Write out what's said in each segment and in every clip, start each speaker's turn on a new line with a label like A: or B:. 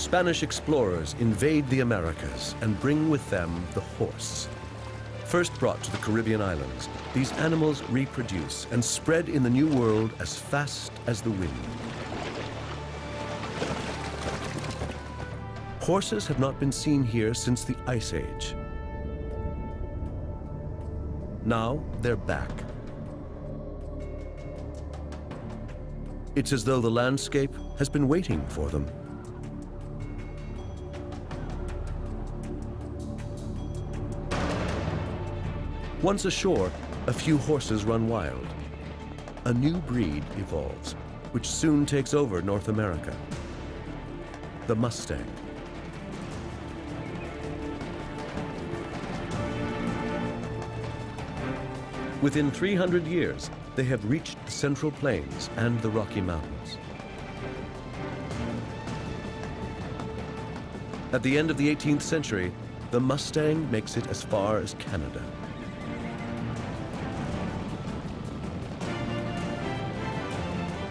A: Spanish explorers invade the Americas and bring with them the horse. First brought to the Caribbean islands, these animals reproduce and spread in the New World as fast as the wind. Horses have not been seen here since the Ice Age. Now they're back. It's as though the landscape has been waiting for them. Once ashore, a few horses run wild. A new breed evolves, which soon takes over North America. The Mustang. Within 300 years, they have reached the Central Plains and the Rocky Mountains. At the end of the 18th century, the Mustang makes it as far as Canada.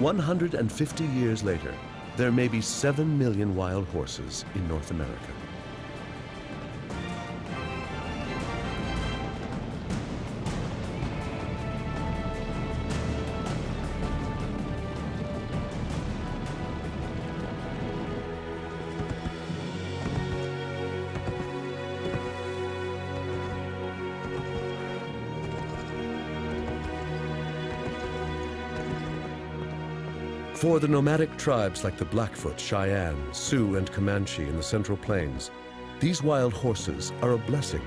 A: "150 years later, there may be 7 million wild horses in North America. For the nomadic tribes like the Blackfoot, Cheyenne, Sioux, and Comanche in the Central Plains, these wild horses are a blessing.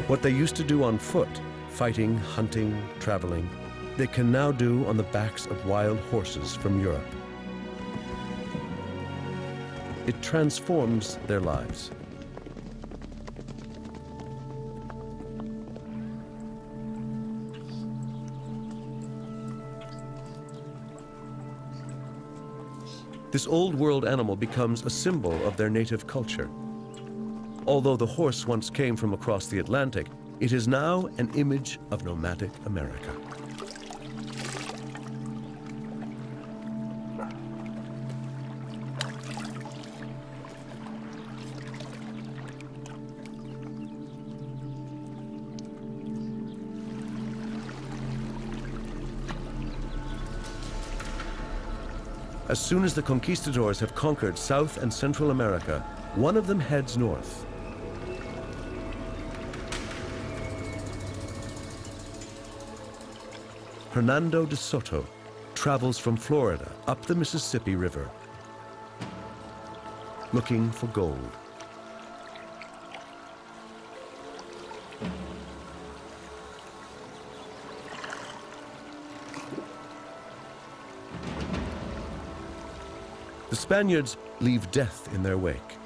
A: What they used to do on foot, fighting, hunting, traveling, they can now do on the backs of wild horses from Europe. It transforms their lives. This old world animal becomes a symbol of their native culture. Although the horse once came from across the Atlantic, it is now an image of nomadic America. As soon as the conquistadors have conquered South and Central America, one of them heads north. Hernando de Soto travels from Florida up the Mississippi River, looking for gold. The Spaniards leave death in their wake,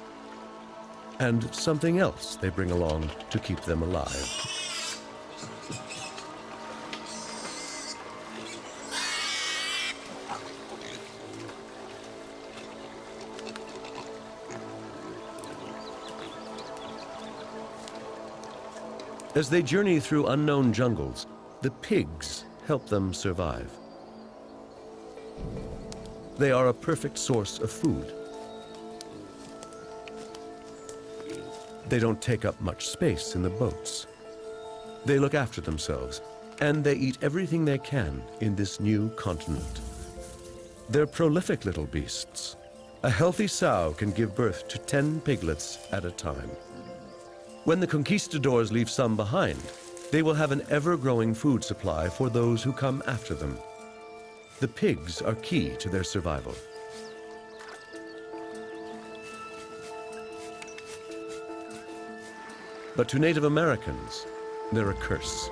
A: and something else they bring along to keep them alive. As they journey through unknown jungles, the pigs help them survive. They are a perfect source of food. They don't take up much space in the boats. They look after themselves, and they eat everything they can in this new continent. They're prolific little beasts. A healthy sow can give birth to 10 piglets at a time. When the conquistadors leave some behind, they will have an ever-growing food supply for those who come after them. The pigs are key to their survival. But to Native Americans, they're a curse.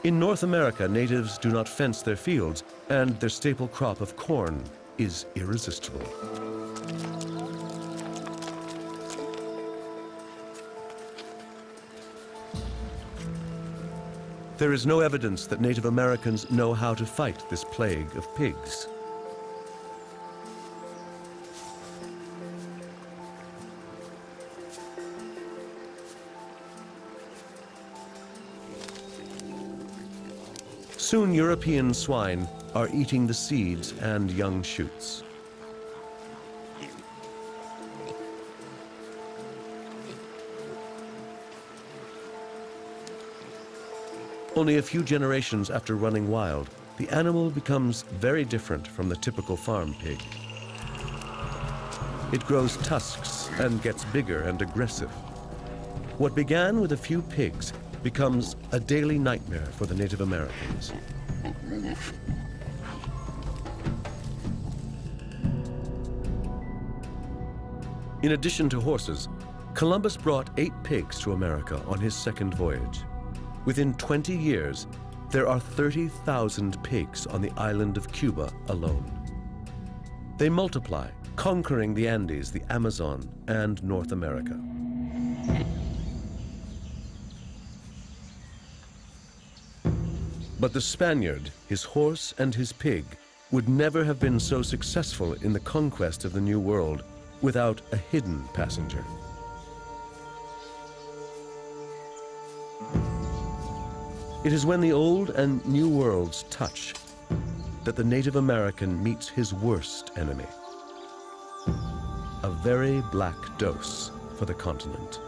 A: In North America, natives do not fence their fields, and their staple crop of corn is irresistible. There is no evidence that Native Americans know how to fight this plague of pigs. Soon European swine are eating the seeds and young shoots. Only a few generations after running wild, the animal becomes very different from the typical farm pig. It grows tusks and gets bigger and aggressive. What began with a few pigs becomes a daily nightmare for the Native Americans. In addition to horses, Columbus brought 8 pigs to America on his second voyage. Within 20 years, there are 30,000 pigs on the island of Cuba alone. They multiply, conquering the Andes, the Amazon, and North America. But the Spaniard, his horse, and his pig would never have been so successful in the conquest of the New World without a hidden passenger. It is when the Old and New Worlds touch that the Native American meets his worst enemy. A very black dose for the continent.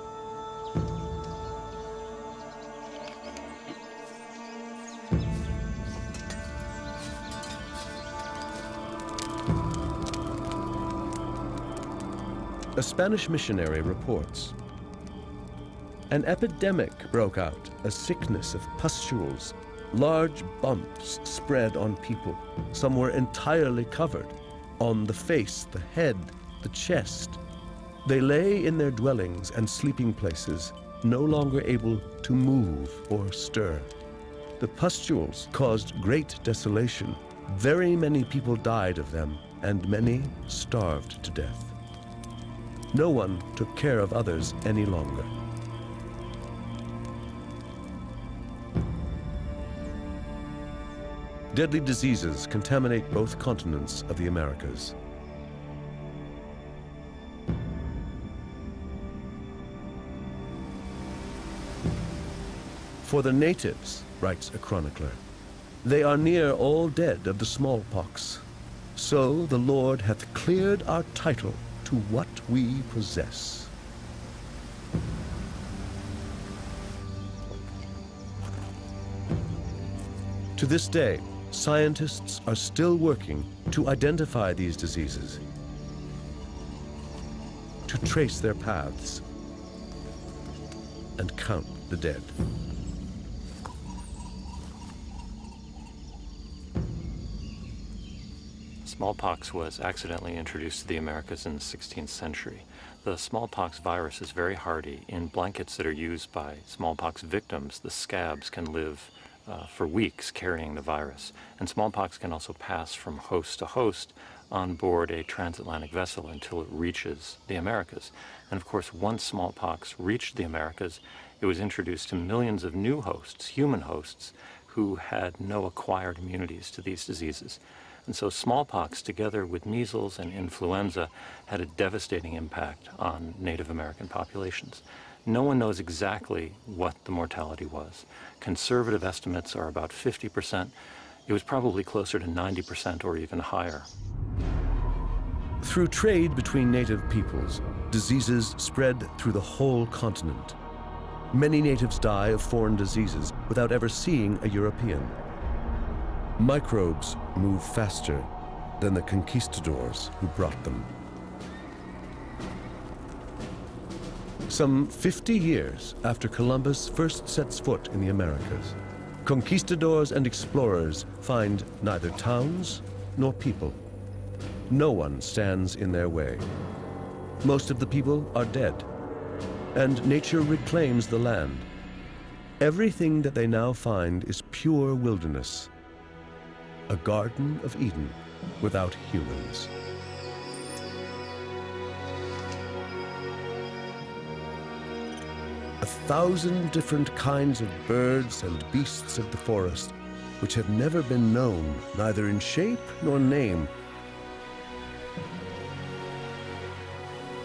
A: A Spanish missionary reports, an epidemic broke out, a sickness of pustules. Large bumps spread on people. Some were entirely covered, on the face, the head, the chest. They lay in their dwellings and sleeping places, no longer able to move or stir. The pustules caused great desolation. Very many people died of them, and many starved to death. No one took care of others any longer. Deadly diseases contaminate both continents of the Americas. For the natives, writes a chronicler, they are near all dead of the smallpox. So the Lord hath cleared our title to what we possess. To this day, scientists are still working to identify these diseases, to trace their paths, and count the dead.
B: Smallpox was accidentally introduced to the Americas in the 16th century. The smallpox virus is very hardy. In blankets that are used by smallpox victims, the scabs can live for weeks carrying the virus. And smallpox can also pass from host to host on board a transatlantic vessel until it reaches the Americas. And of course, once smallpox reached the Americas, it was introduced to millions of new hosts, human hosts, who had no acquired immunities to these diseases. And so smallpox, together with measles and influenza, had a devastating impact on Native American populations. No one knows exactly what the mortality was. Conservative estimates are about 50%. It was probably closer to 90% or even higher.
A: Through trade between native peoples, diseases spread through the whole continent. Many natives die of foreign diseases without ever seeing a European. Microbes move faster than the conquistadors who brought them. Some 50 years after Columbus first sets foot in the Americas, conquistadors and explorers find neither towns nor people. No one stands in their way. Most of the people are dead, and nature reclaims the land. Everything that they now find is pure wilderness, a Garden of Eden without humans. A thousand different kinds of birds and beasts of the forest, which have never been known, neither in shape nor name,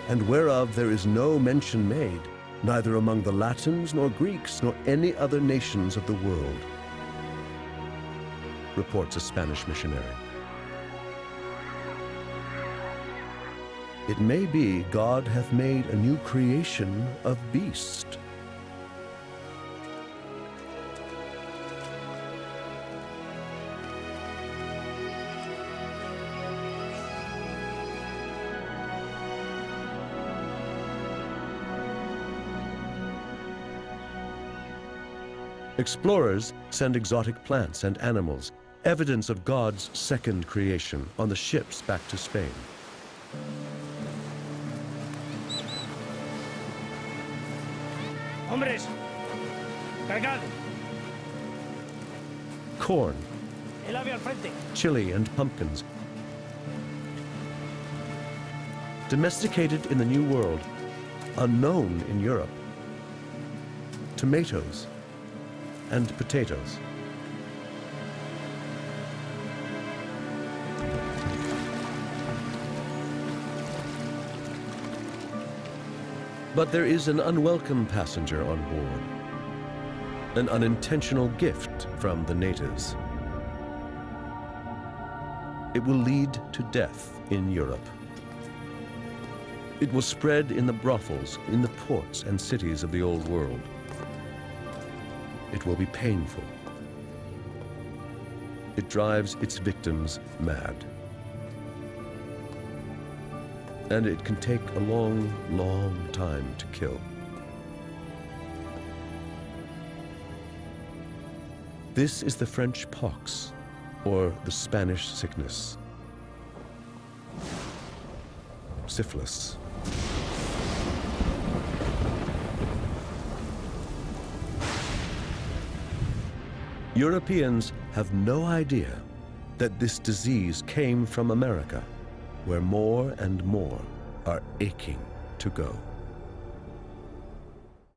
A: and whereof there is no mention made, neither among the Latins nor Greeks nor any other nations of the world. reports a Spanish missionary. It may be God hath made a new creation of beast. Explorers send exotic plants and animals, evidence of God's second creation, on the ships back to Spain.
C: Hombres, cargad.
A: Corn,
C: El ave al frente.
A: chili, and pumpkins. Domesticated in the New World, unknown in Europe. Tomatoes and potatoes. But there is an unwelcome passenger on board, an unintentional gift from the natives. It will lead to death in Europe. It will spread in the brothels, in the ports and cities of the Old World. It will be painful. It drives its victims mad. And it can take a long, long time to kill. This is the French pox, or the Spanish sickness. Syphilis. Europeans have no idea that this disease came from America, where more and more are aching to go.